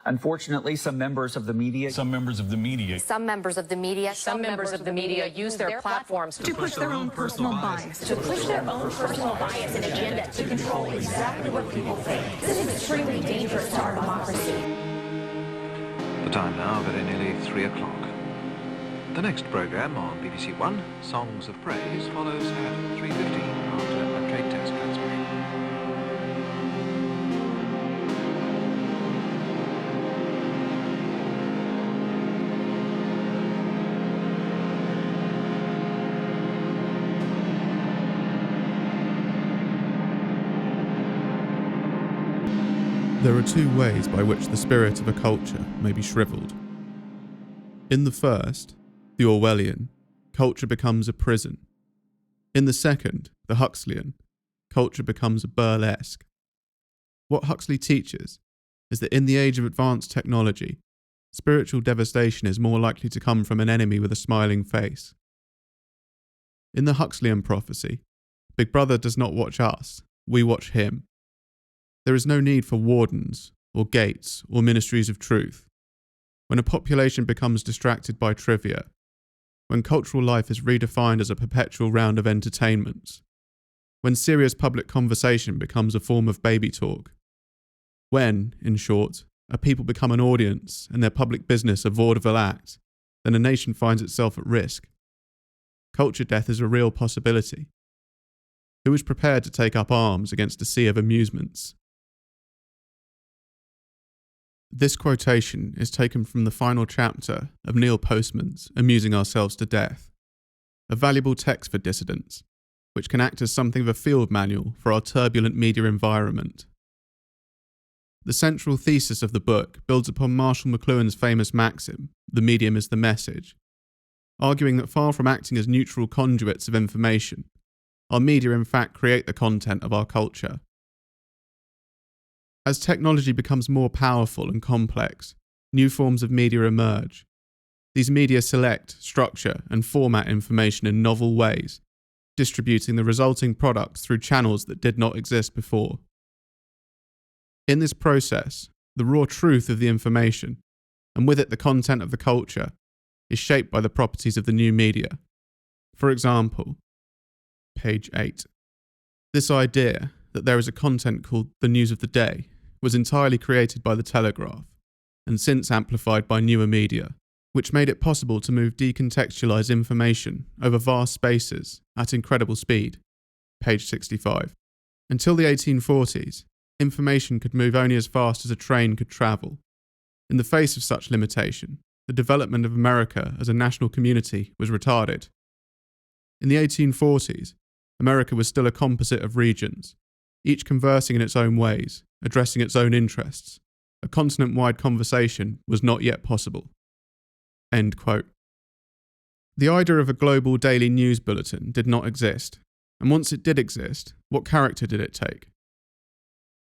Unfortunately, some members of the media use their platforms to push their own personal bias. To push their own personal bias and agenda to control exactly what people think. This is extremely dangerous to our democracy. The time now, very nearly 3 o'clock. The next programme on BBC One, Songs of Praise, follows at 3:15 after a trade test transmission. There are two ways by which the spirit of a culture may be shriveled. In the first, the Orwellian, culture becomes a prison. In the second, the Huxleyan, culture becomes a burlesque. What Huxley teaches is that in the age of advanced technology, spiritual devastation is more likely to come from an enemy with a smiling face. In the Huxleyan prophecy, Big Brother does not watch us, we watch him. There is no need for wardens, or gates, or ministries of truth. When a population becomes distracted by trivia, when cultural life is redefined as a perpetual round of entertainments, when serious public conversation becomes a form of baby talk, when, in short, a people become an audience and their public business a vaudeville act, then a nation finds itself at risk. Culture death is a real possibility. Who is prepared to take up arms against a sea of amusements? This quotation is taken from the final chapter of Neil Postman's Amusing Ourselves to Death, a valuable text for dissidents, which can act as something of a field manual for our turbulent media environment. The central thesis of the book builds upon Marshall McLuhan's famous maxim, "The medium is the message," arguing that far from acting as neutral conduits of information, our media in fact create the content of our culture. As technology becomes more powerful and complex, new forms of media emerge. These media select, structure, and format information in novel ways, distributing the resulting products through channels that did not exist before. In this process, the raw truth of the information, and with it the content of the culture, is shaped by the properties of the new media. For example, page 8. This idea that there is a content called the news of the day was entirely created by the telegraph, and since amplified by newer media, which made it possible to move decontextualized information over vast spaces at incredible speed. Page 65. Until the 1840s, information could move only as fast as a train could travel. In the face of such limitation, the development of America as a national community was retarded. In the 1840s, America was still a composite of regions, each conversing in its own ways, addressing its own interests. A continent-wide conversation was not yet possible. End quote. The idea of a global daily news bulletin did not exist, and once it did exist, what character did it take?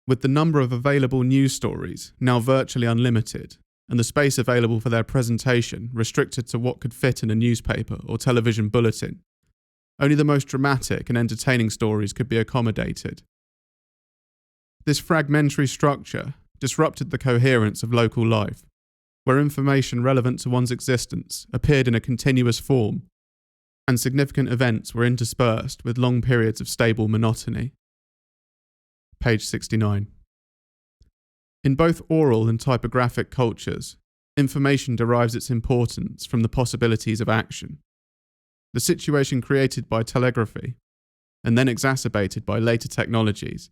With the number of available news stories now virtually unlimited, and the space available for their presentation restricted to what could fit in a newspaper or television bulletin, only the most dramatic and entertaining stories could be accommodated. This fragmentary structure disrupted the coherence of local life, where information relevant to one's existence appeared in a continuous form, and significant events were interspersed with long periods of stable monotony. Page 69. In both oral and typographic cultures, information derives its importance from the possibilities of action. The situation created by telegraphy, and then exacerbated by later technologies,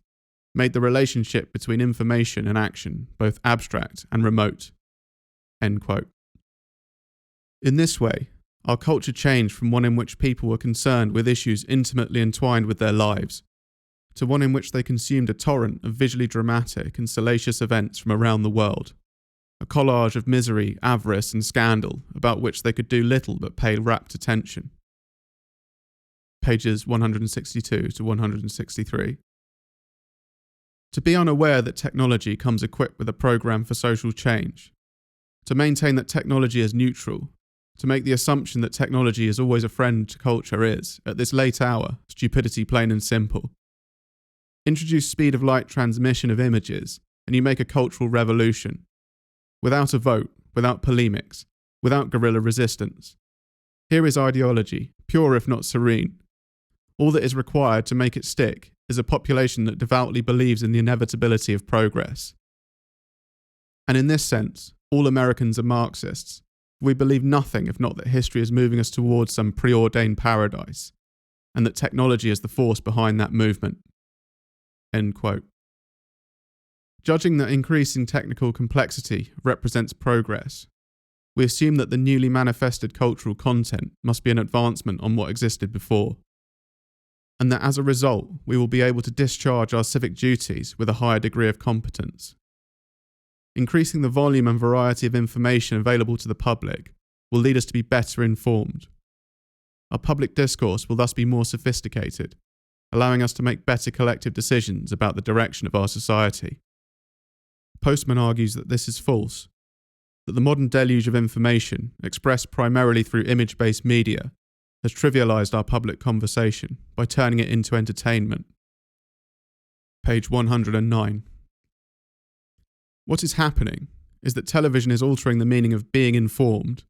made the relationship between information and action both abstract and remote. End quote. In this way, our culture changed from one in which people were concerned with issues intimately entwined with their lives, to one in which they consumed a torrent of visually dramatic and salacious events from around the world, a collage of misery, avarice, and scandal about which they could do little but pay rapt attention. Pages 162 to 163. To be unaware that technology comes equipped with a program for social change, to maintain that technology is neutral, to make the assumption that technology is always a friend to culture is, at this late hour, stupidity plain and simple. Introduce speed of light transmission of images, and you make a cultural revolution. without a vote, without polemics, without guerrilla resistance. Here is ideology, pure if not serene. All that is required to make it stick is a population that devoutly believes in the inevitability of progress. And in this sense, all Americans are Marxists. We believe nothing if not that history is moving us towards some preordained paradise, and that technology is the force behind that movement. End quote. Judging that increasing technical complexity represents progress, we assume that the newly manifested cultural content must be an advancement on what existed before, and that as a result we will be able to discharge our civic duties with a higher degree of competence. Increasing the volume and variety of information available to the public will lead us to be better informed. Our public discourse will thus be more sophisticated, allowing us to make better collective decisions about the direction of our society. Postman argues that this is false, that the modern deluge of information, expressed primarily through image-based media, has trivialized our public conversation by turning it into entertainment. Page 109. What is happening is that television is altering the meaning of being informed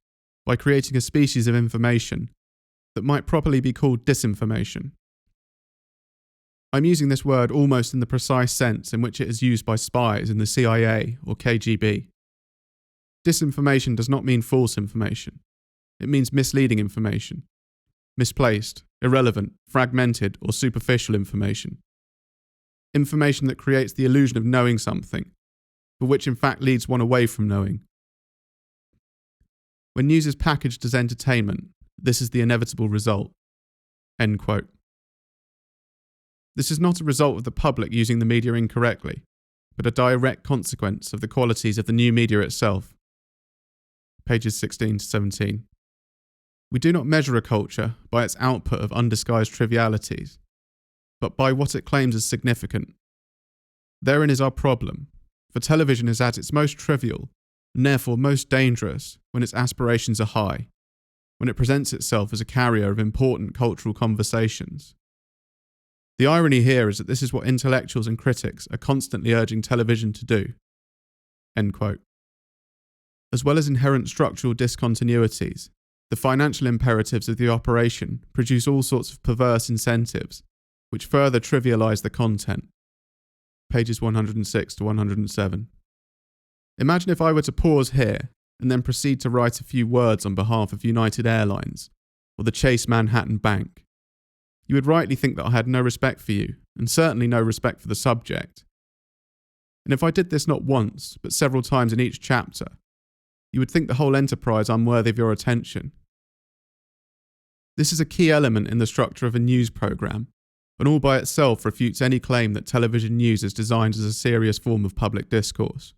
by creating a species of information that might properly be called disinformation. I'm using this word almost in the precise sense in which it is used by spies in the CIA or KGB. Disinformation does not mean false information. It means misleading information, misplaced, irrelevant, fragmented, or superficial information. Information that creates the illusion of knowing something, but which in fact leads one away from knowing. When news is packaged as entertainment, this is the inevitable result. End quote. This is not a result of the public using the media incorrectly, but a direct consequence of the qualities of the new media itself. Pages 16 to 17. We do not measure a culture by its output of undisguised trivialities, but by what it claims as significant. Therein is our problem, for television is at its most trivial, and therefore most dangerous when its aspirations are high, when it presents itself as a carrier of important cultural conversations. The irony here is that this is what intellectuals and critics are constantly urging television to do. End quote. As well as inherent structural discontinuities, the financial imperatives of the operation produce all sorts of perverse incentives, which further trivialize the content. Pages 106 to 107. Imagine if I were to pause here and then proceed to write a few words on behalf of United Airlines or the Chase Manhattan Bank. You would rightly think that I had no respect for you, and certainly no respect for the subject. And if I did this not once, but several times in each chapter, you would think the whole enterprise unworthy of your attention. This is a key element in the structure of a news programme, and all by itself refutes any claim that television news is designed as a serious form of public discourse.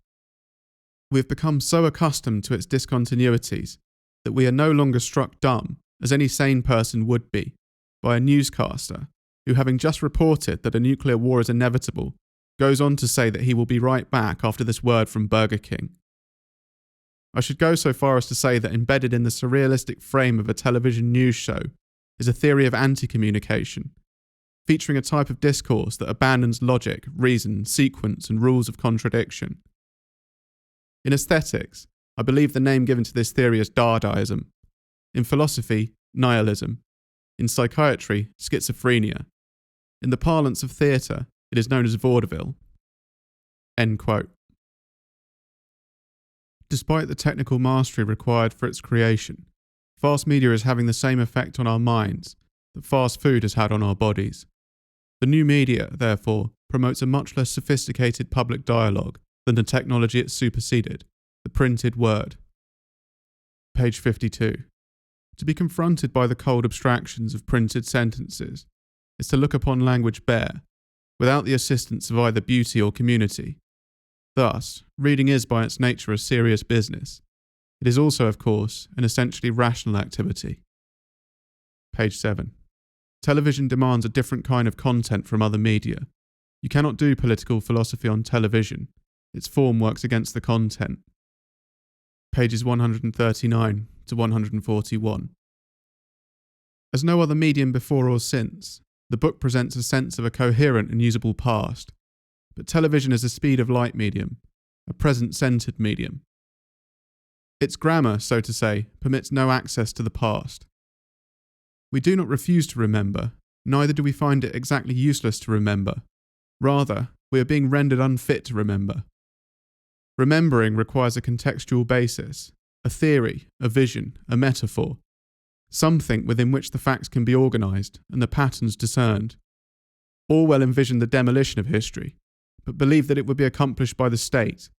We have become so accustomed to its discontinuities that we are no longer struck dumb, as any sane person would be, by a newscaster who, having just reported that a nuclear war is inevitable, goes on to say that he will be right back after this word from Burger King. I should go so far as to say that embedded in the surrealistic frame of a television news show is a theory of anti-communication, featuring a type of discourse that abandons logic, reason, sequence, and rules of contradiction. In aesthetics, I believe the name given to this theory is Dadaism. In philosophy, nihilism. In psychiatry, schizophrenia. In the parlance of theatre, it is known as vaudeville. End quote. Despite the technical mastery required for its creation, fast media is having the same effect on our minds that fast food has had on our bodies. The new media, therefore, promotes a much less sophisticated public dialogue than the technology it superseded, the printed word. Page 52. To be confronted by the cold abstractions of printed sentences is to look upon language bare, without the assistance of either beauty or community. Thus, reading is by its nature a serious business. It is also, of course, an essentially rational activity. Page 7. Television demands a different kind of content from other media. You cannot do political philosophy on television. Its form works against the content. Pages 139 to 141. As no other medium before or since, the book presents a sense of a coherent and usable past, but television is a speed of light medium, a present-centered medium, Its grammar, so to say, permits no access to the past. We do not refuse to remember, neither do we find it exactly useless to remember. Rather, we are being rendered unfit to remember. Remembering requires a contextual basis, a theory, a vision, a metaphor, something within which the facts can be organised and the patterns discerned. Orwell envisioned the demolition of history, but believed that it would be accomplished by the state,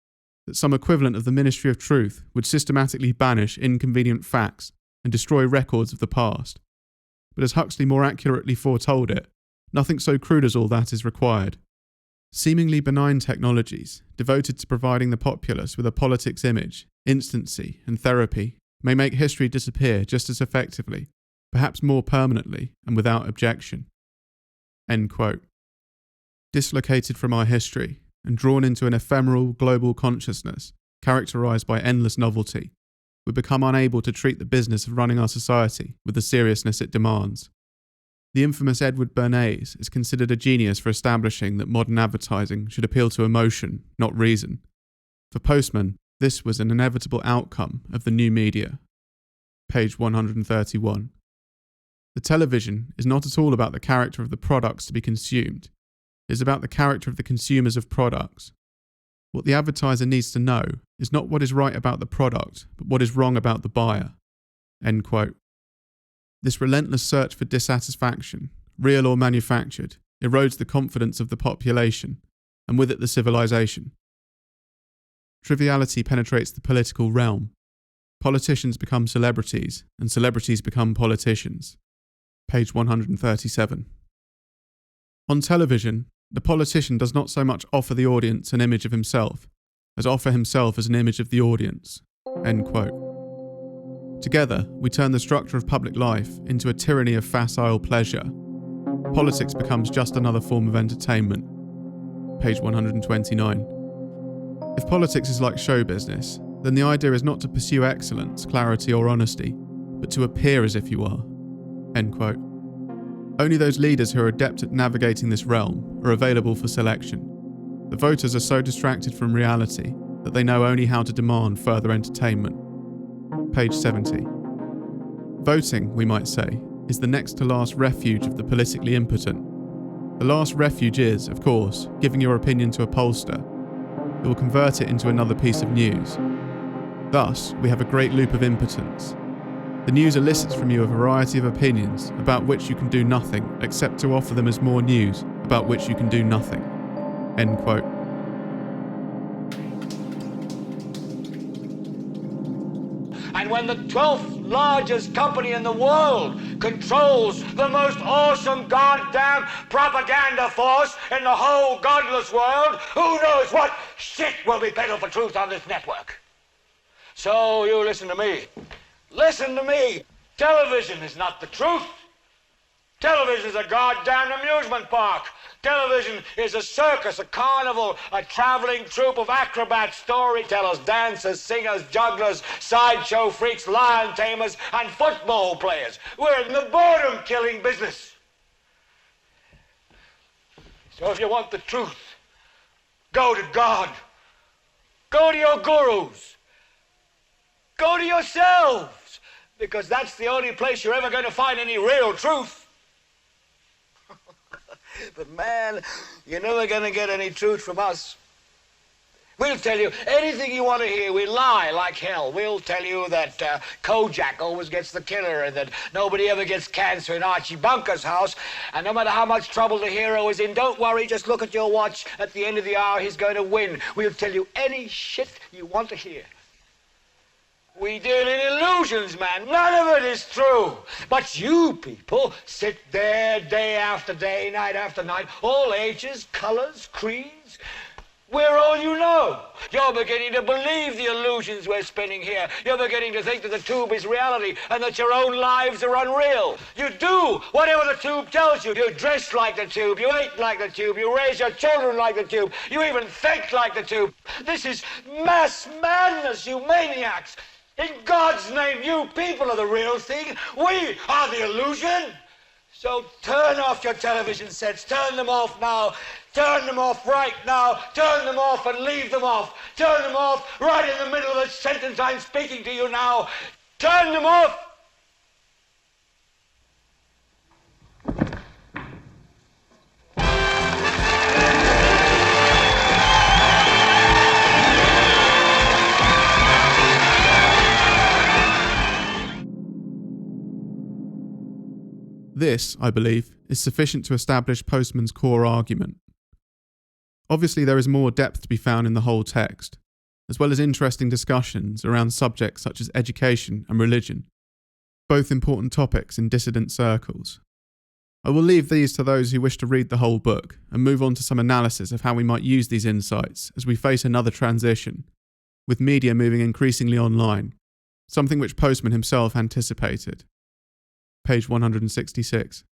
that some equivalent of the Ministry of Truth would systematically banish inconvenient facts and destroy records of the past. But as Huxley more accurately foretold it, nothing so crude as all that is required. Seemingly benign technologies, devoted to providing the populace with a politics image, instancy, and therapy, may make history disappear just as effectively, perhaps more permanently, and without objection. End quote. Dislocated from our history, and drawn into an ephemeral global consciousness, characterised by endless novelty, we become unable to treat the business of running our society with the seriousness it demands. The infamous Edward Bernays is considered a genius for establishing that modern advertising should appeal to emotion, not reason. For Postman, this was an inevitable outcome of the new media. Page 131. The television is not at all about the character of the products to be consumed. It is about the character of the consumers of products. What the advertiser needs to know is not what is right about the product, but what is wrong about the buyer. End quote. This relentless search for dissatisfaction, real or manufactured, erodes the confidence of the population, and with it the civilization. Triviality penetrates the political realm. Politicians become celebrities, and celebrities become politicians. Page 137. On television, the politician does not so much offer the audience an image of himself, as offer himself as an image of the audience. End quote. Together, we turn the structure of public life into a tyranny of facile pleasure. Politics becomes just another form of entertainment. Page 129. If politics is like show business, then the idea is not to pursue excellence, clarity or honesty, but to appear as if you are. End quote. Only those leaders who are adept at navigating this realm are available for selection. The voters are so distracted from reality that they know only how to demand further entertainment. Page 70. Voting, we might say, is the next to last refuge of the politically impotent. The last refuge is, of course, giving your opinion to a pollster. It will convert it into another piece of news. Thus, we have a great loop of impotence. The news elicits from you a variety of opinions about which you can do nothing except to offer them as more news about which you can do nothing. End quote. And when the 12th largest company in the world controls the most awesome goddamn propaganda force in the whole godless world, who knows what shit will be peddled for truth on this network? So you listen to me. Listen to me. Television is not the truth. Television is a goddamn amusement park. Television is a circus, a carnival, a traveling troupe of acrobats, storytellers, dancers, singers, jugglers, sideshow freaks, lion tamers, and football players. We're in the boredom-killing business. So if you want the truth, go to God. Go to your gurus. Go to yourselves, because that's the only place you're ever going to find any real truth. But man, you're never going to get any truth from us. We'll tell you anything you want to hear. We lie like hell. We'll tell you that Kojak always gets the killer and that nobody ever gets cancer in Archie Bunker's house. And no matter how much trouble the hero is in, don't worry, just look at your watch. At the end of the hour, he's going to win. We'll tell you any shit you want to hear. We deal in illusions, man. None of it is true. But you people sit there day after day, night after night, all ages, colors, creeds. We're all you know. You're beginning to believe the illusions we're spinning here. You're beginning to think that the tube is reality and that your own lives are unreal. You do whatever the tube tells you. You dress like the tube. You eat like the tube. You raise your children like the tube. You even think like the tube. This is mass madness, you maniacs. In God's name, you people are the real thing. We are the illusion. So turn off your television sets. Turn them off now. Turn them off right now. Turn them off and leave them off. Turn them off right in the middle of the sentence I'm speaking to you now. Turn them off. This, I believe, is sufficient to establish Postman's core argument. Obviously, there is more depth to be found in the whole text, as well as interesting discussions around subjects such as education and religion, both important topics in dissident circles. I will leave these to those who wish to read the whole book and move on to some analysis of how we might use these insights as we face another transition, with media moving increasingly online, something which Postman himself anticipated. Page 166.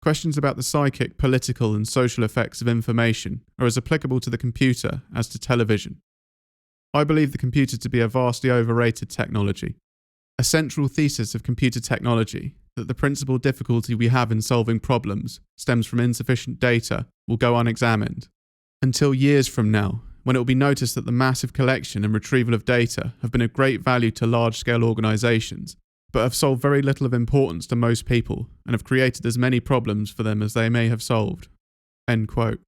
Questions about the psychic, political and social effects of information are as applicable to the computer as to television. I believe the computer to be a vastly overrated technology. A central thesis of computer technology, that the principal difficulty we have in solving problems stems from insufficient data, will go unexamined, until years from now, when it will be noticed that the massive collection and retrieval of data have been of great value to large-scale organisations, but have solved very little of importance to most people and have created as many problems for them as they may have solved. End quote.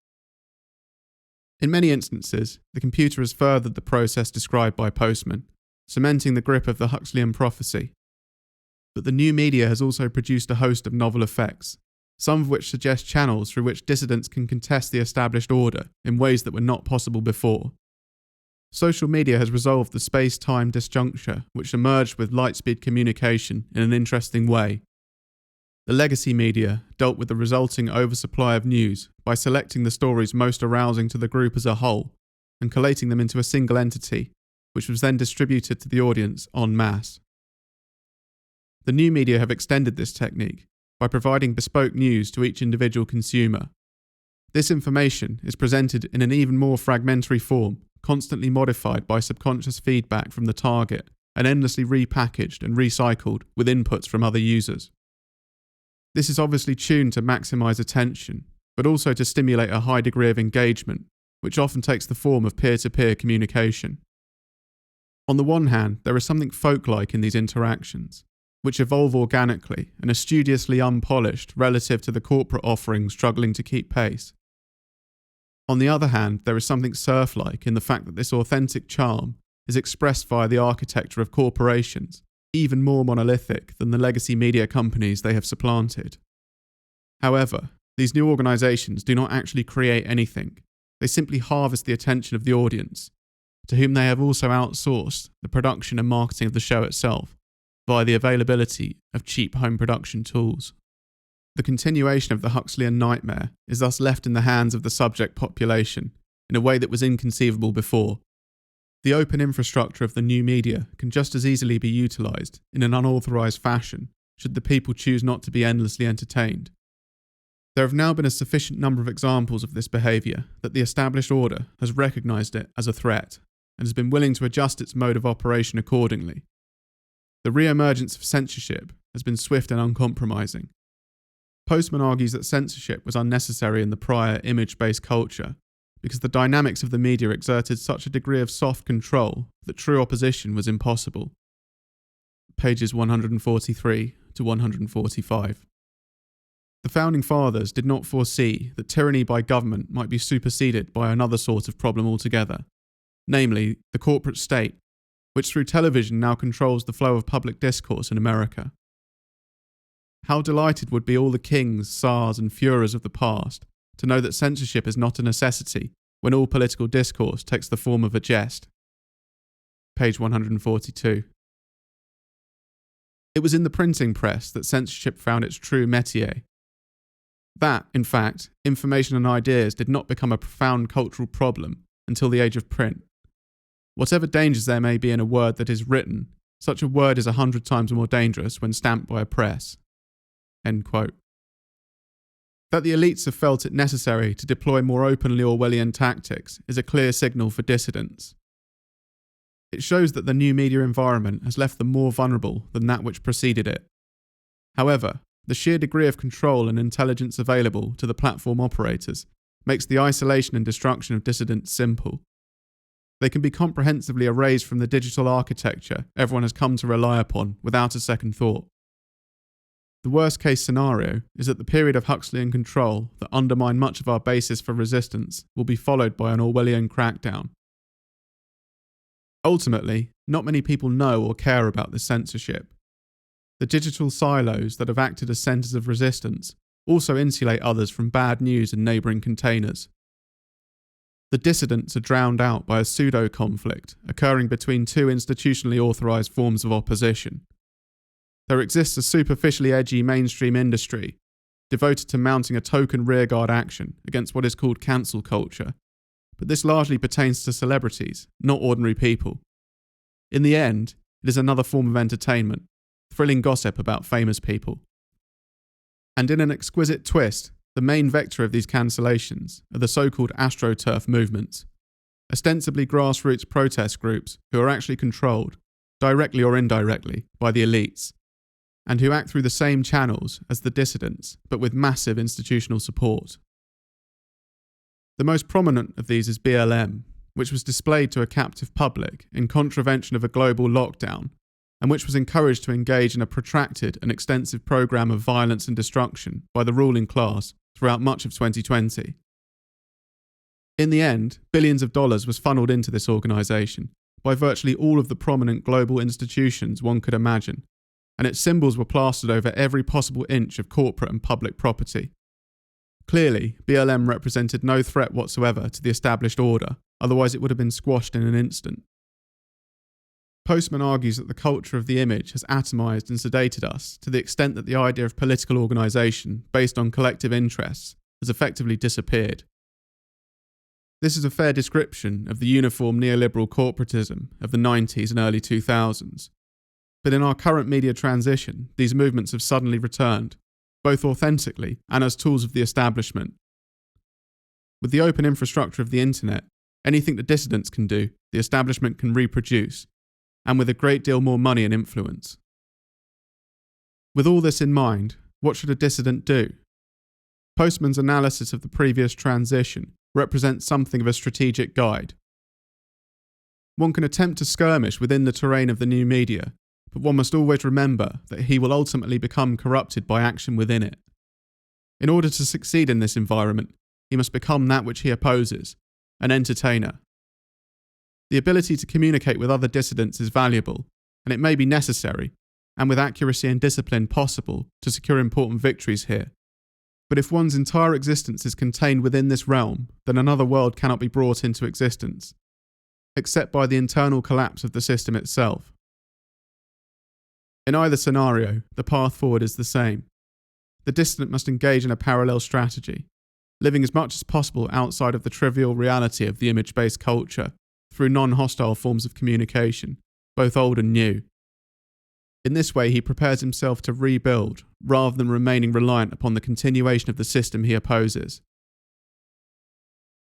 In many instances, the computer has furthered the process described by Postman, cementing the grip of the Huxleyan prophecy. But the new media has also produced a host of novel effects, some of which suggest channels through which dissidents can contest the established order in ways that were not possible before. Social media has resolved the space-time disjuncture which emerged with light-speed communication in an interesting way. The legacy media dealt with the resulting oversupply of news by selecting the stories most arousing to the group as a whole and collating them into a single entity, which was then distributed to the audience en masse. The new media have extended this technique by providing bespoke news to each individual consumer. This information is presented in an even more fragmentary form, constantly modified by subconscious feedback from the target and endlessly repackaged and recycled with inputs from other users. This is obviously tuned to maximize attention, but also to stimulate a high degree of engagement, which often takes the form of peer-to-peer communication. On the one hand, there is something folk-like in these interactions, which evolve organically and are studiously unpolished relative to the corporate offerings struggling to keep pace. On the other hand, there is something serf-like in the fact that this authentic charm is expressed via the architecture of corporations, even more monolithic than the legacy media companies they have supplanted. However, these new organisations do not actually create anything. They simply harvest the attention of the audience, to whom they have also outsourced the production and marketing of the show itself, via the availability of cheap home production tools. The continuation of the Huxleyan nightmare is thus left in the hands of the subject population in a way that was inconceivable before. The open infrastructure of the new media can just as easily be utilised in an unauthorised fashion should the people choose not to be endlessly entertained. There have now been a sufficient number of examples of this behaviour that the established order has recognised it as a threat and has been willing to adjust its mode of operation accordingly. The re-emergence of censorship has been swift and uncompromising. Postman argues that censorship was unnecessary in the prior image-based culture because the dynamics of the media exerted such a degree of soft control that true opposition was impossible. Pages 143 to 145. The Founding Fathers did not foresee that tyranny by government might be superseded by another sort of problem altogether, namely the corporate state, which through television now controls the flow of public discourse in America. How delighted would be all the kings, tsars and Führers of the past to know that censorship is not a necessity when all political discourse takes the form of a jest. Page 142. It was in the printing press that censorship found its true métier. That, in fact, information and ideas did not become a profound cultural problem until the age of print. Whatever dangers there may be in a word that is written, such a word is 100 times more dangerous when stamped by a press. End quote. That the elites have felt it necessary to deploy more openly Orwellian tactics is a clear signal for dissidents. It shows that the new media environment has left them more vulnerable than that which preceded it. However, The sheer degree of control and intelligence available to the platform operators makes the isolation and destruction of dissidents simple. They can be comprehensively erased from the digital architecture everyone has come to rely upon without a second thought. The worst case scenario is that the period of Huxleyan control that undermined much of our basis for resistance will be followed by an Orwellian crackdown. Ultimately, not many people know or care about this censorship. The digital silos that have acted as centres of resistance also insulate others from bad news in neighbouring containers. The dissidents are drowned out by a pseudo-conflict occurring between two institutionally authorised forms of opposition. There exists a superficially edgy mainstream industry devoted to mounting a token rearguard action against what is called cancel culture, but this largely pertains to celebrities, not ordinary people. In the end, it is another form of entertainment, thrilling gossip about famous people. And in an exquisite twist, the main vector of these cancellations are the so-called AstroTurf movements, ostensibly grassroots protest groups who are actually controlled, directly or indirectly, by the elites, and who act through the same channels as the dissidents, but with massive institutional support. The most prominent of these is BLM, which was displayed to a captive public in contravention of a global lockdown, and which was encouraged to engage in a protracted and extensive programme of violence and destruction by the ruling class throughout much of 2020. In the end, billions of dollars was funneled into this organisation by virtually all of the prominent global institutions one could imagine, and its symbols were plastered over every possible inch of corporate and public property. Clearly, BLM represented no threat whatsoever to the established order, otherwise it would have been squashed in an instant. Postman argues that the culture of the image has atomised and sedated us to the extent that the idea of political organisation based on collective interests has effectively disappeared. This is a fair description of the uniform neoliberal corporatism of the 90s and early 2000s. But in our current media transition, these movements have suddenly returned, both authentically and as tools of the establishment. With the open infrastructure of the internet, anything the dissidents can do, the establishment can reproduce, and with a great deal more money and influence. With all this in mind, what should a dissident do? Postman's analysis of the previous transition represents something of a strategic guide. One can attempt to skirmish within the terrain of the new media, but one must always remember that he will ultimately become corrupted by action within it. In order to succeed in this environment, he must become that which he opposes, an entertainer. The ability to communicate with other dissidents is valuable, and it may be necessary, and with accuracy and discipline possible, to secure important victories here. But if one's entire existence is contained within this realm, then another world cannot be brought into existence, except by the internal collapse of the system itself. In either scenario, the path forward is the same. The dissident must engage in a parallel strategy, living as much as possible outside of the trivial reality of the image-based culture, through non-hostile forms of communication, both old and new. In this way, he prepares himself to rebuild, rather than remaining reliant upon the continuation of the system he opposes.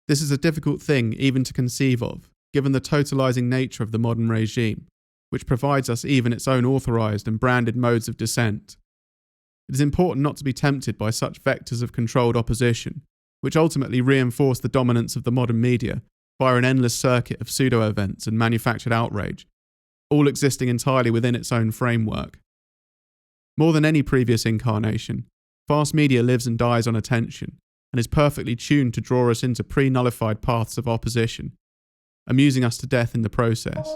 This is a difficult thing even to conceive of, given the totalising nature of the modern regime, which provides us even its own authorised and branded modes of dissent. It is important not to be tempted by such vectors of controlled opposition, which ultimately reinforce the dominance of the modern media via an endless circuit of pseudo-events and manufactured outrage, all existing entirely within its own framework. More than any previous incarnation, fast media lives and dies on attention, and is perfectly tuned to draw us into pre-nullified paths of opposition, amusing us to death in the process.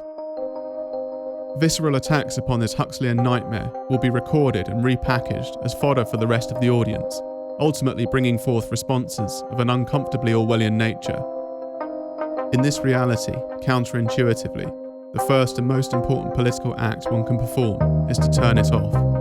Visceral attacks upon this Huxleyan nightmare will be recorded and repackaged as fodder for the rest of the audience, ultimately bringing forth responses of an uncomfortably Orwellian nature. In this reality, counterintuitively, the first and most important political act one can perform is to turn it off.